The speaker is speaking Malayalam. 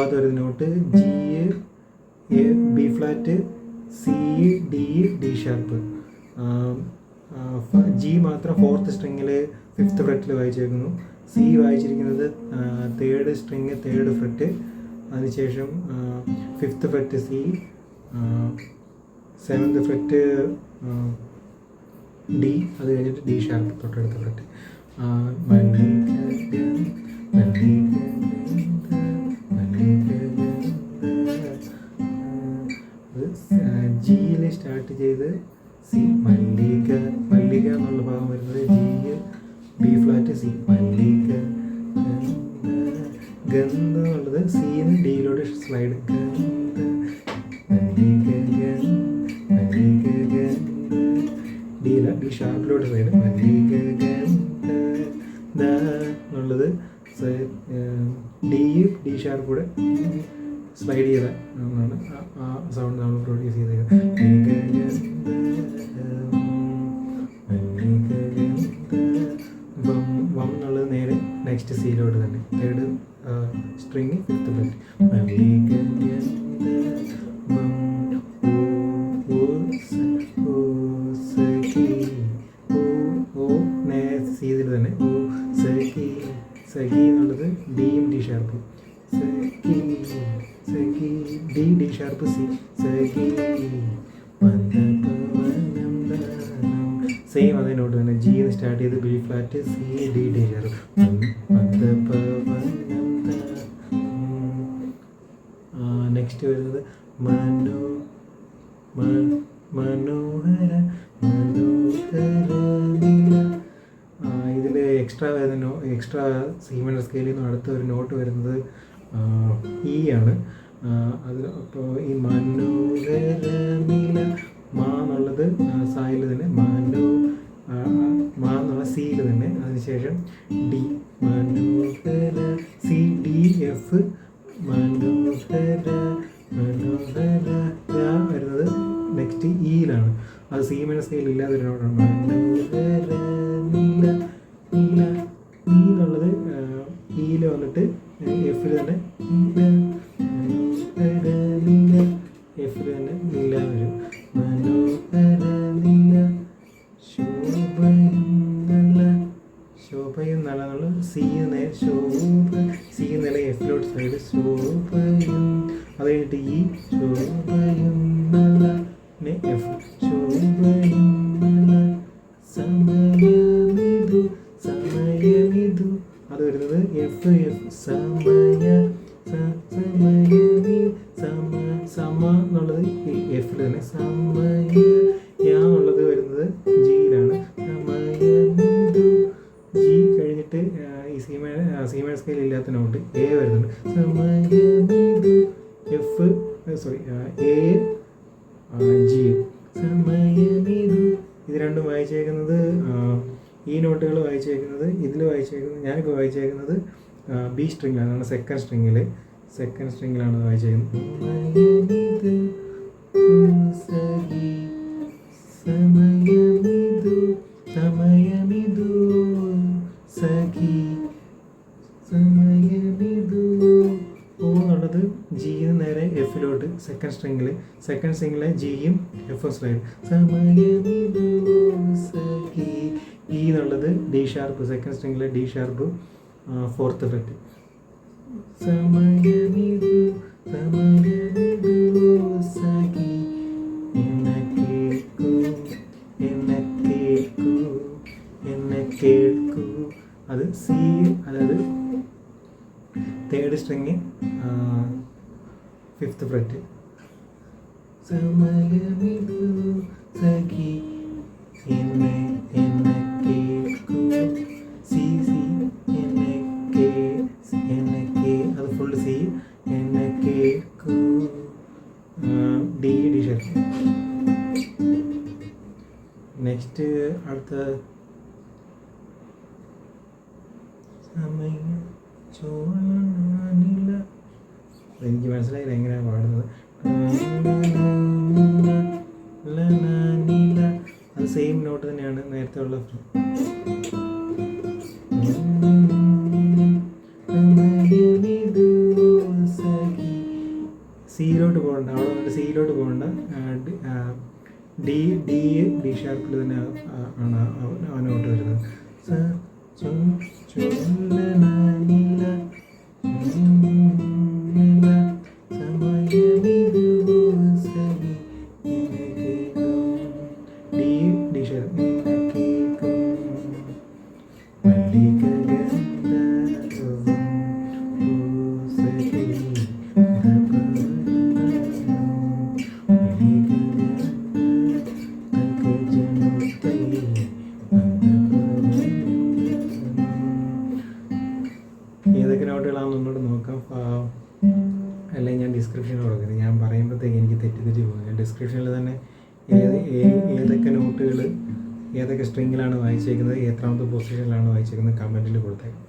ഭാഗത്ത് വരുന്ന note G, A, B flat, C, D, D sharp. G മാത്രം 4th സ്ട്രിങ്ങിൽ 5th ഫ്രെറ്റിൽ വായിച്ചേക്കുന്നു. സി വായിച്ചിരിക്കുന്നത് 3rd സ്ട്രിങ് 3rd ഫ്രെറ്റ്, അതിനുശേഷം 5th fret C, 7th fret D, അത് കഴിഞ്ഞിട്ട് ഡി ഷാർപ്പ് തൊട്ടടുത്ത ഫ്രെറ്റ്. ജിയിൽ സ്റ്റാർട്ട് ചെയ്ത് സി, മല്ലിക മല്ലിക എന്നുള്ള ഭാഗം വരുന്നത് ജി, ബി ഫ്ലാറ്റ് സി, മല്ലിക ഗന്ധ എന്നുള്ളത് സിന്ന് ഡിയിലോട്ട് സ്ലൈഡ്, ഡിയില ഡി ഷാർപ്പിലോട്ട് സ്ലൈഡ്, മല്ലിക എന്നുള്ളത് ഡി, ഡി ഷാർപ്പ് കൂടെ സ്ലൈഡ് ചെയ്ത ആ സൗണ്ട് നമ്മൾ പ്രൊഡ്യൂസ് ചെയ്തേക്കാം. വം എന്നുള്ളത് നേരെ നെക്സ്റ്റ് സീലോട്ട് തന്നെ, 3rd സ്ട്രിങ് 5th ഫ്രെറ്റ്. സീതിൽ തന്നെ സഖി എന്നുള്ളത് ഡിയും ഡി ഷാർപ്പും, സഖി സഖി ഡി, ഡി ഷാർപ്പ് സി, സഖി സെയിം അതേ നോട്ട് തന്നെ. ജി സ്റ്റാർട്ട് ചെയ്ത് B flat C, D, D sharp. Next വരുന്നത് മനോഹര ഇതിൽ എക്സ്ട്രാ സി മൈനർ സ്കെയിലിൽ നിന്ന് അടുത്ത ഒരു നോട്ട് വരുന്നത് ഇ ആണ്. അത് അപ്പോൾ ഈ മനോഹരനില മാ എന്നുള്ളത് സായിൽ തന്നെ, മാ എന്നുള്ള സിയിൽ തന്നെ, അതിനുശേഷം ഡി, മനോഹര സി, ഡി, എഫ്, മനോഹര വരുന്നത് നെക്സ്റ്റ് ഇയിലാണ്. അത് സി മൈനർ സ്കെയിൽ ഇല്ലാതെ ഒരു നോട്ടാണ്. മനോഹരനില നീല നീ എന്നുള്ളത് ഇയിൽ വന്നിട്ട് എഫിൽ തന്നെ, എഫിൽ തന്നെ നീല വരും. മനോഹര നീല ശോഭയും നല്ല, ശോഭയും നല്ല എന്നുള്ളത് സി ശോഭ, സി നില എഫിലോട്ട് സൈഡ് ശോഭയും, അത് കഴിഞ്ഞിട്ട് ഈ ശോഭയും നല്ല എഫ്, ശോഭയും നല്ല സമയമിതു, സമയമിതു അത് വരുന്നത് എഫ്, എഫ് സമ എന്നുള്ളത് എഫിൽ തന്നെ, എന്നുള്ളത് വരുന്നത് ജിയിലാണ്. സമയമിതു ജി കഴിഞ്ഞിട്ട് ഈ സി മൈനർ സ്കെയിൽ ഇല്ലാത്ത നോട്ട് എ വരുന്നുണ്ട്. സമയമിതു എഫ്, സോറി എ, ജി, സമയമിതു. ഇത് രണ്ടും വായിച്ചേക്കുന്നത്, ഈ നോട്ടുകൾ വായിച്ചേക്കുന്നത്, ഇതിൽ വായിച്ചേക്കുന്നത്, ഞാനിപ്പോൾ വായിച്ചേക്കുന്നത് ബി സ്ട്രിങ്ങിലാണ്, 2nd സ്ട്രിങ്ങിലാണ് വായിച്ചേക്കുന്നത്. സമയമിതു സമയമിതു സഖി സമയമിതു. ഓ എന്നുള്ളത് ജിന്ന് നേരെ എഫിലോട്ട്, 2nd സ്ട്രിങ്ങിലെ ജിയും എഫും സ്ലൈഡ്. സമയമിതു സഖി. ഇ എന്നുള്ളത് ഡി ഷാർപ്പ്, 2nd സ്ട്രിങ്ങിലെ ഡി ഷാർപ്പ് 4th ഫ്രെറ്റ്. സമയമിതു സമയമിതു സഖി എന്നെ കേൾക്കൂ എന്നെ കേൾക്കൂ എന്നെ കേൾക്കൂ. അത് സി, അതായത് 3rd സ്ട്രിങ് 5th ഫ്രെറ്റ്. സമയമിതു സഖി എന്നെ എന്നെ കേൾക്കൂ. സി സി എന്നെ കേ അത് ഫുൾ സി എന്നെ കേൾക്കൂ. D D sharp. നെക്സ്റ്റ് അടുത്ത സമയം ചോളനില, എനിക്ക് മനസ്സിലായില്ല എങ്ങനെയാണ് പാടുന്നത്. അത് സെയിം നോട്ട് തന്നെയാണ് നേരത്തെ ഉള്ള. സമയമിതു സഖി ജിയിലോട്ട് പോകേണ്ട, ഡി ഷാർപ്പിൽ തന്നെ ആണ് ആ നോട്ട് വരുന്നത്. ഡി ഷാർപ്പ് ഏതൊക്കെ നോട്ടുകളാണെന്ന് ഒന്നുകൂടെ നോക്കാം. അല്ലെങ്കിൽ ഞാൻ ഡിസ്ക്രിപ്ഷനിൽ കൊടുക്കുന്നത്, ഞാൻ പറയുമ്പോഴത്തേക്ക് എനിക്ക് തെറ്റി പോകും. ഞാൻ ഡിസ്ക്രിപ്ഷനിൽ തന്നെ ഏതൊക്കെ നോട്ടുകൾ ഏതൊക്കെ സ്ട്രിങ്ങിലാണ് വായിച്ചേക്കുന്നത്, എത്രാമത്തെ പൊസിഷനിലാണ് വായിച്ചേക്കുന്നത് കമൻറ്റിൽ കൊടുത്തേക്കാം.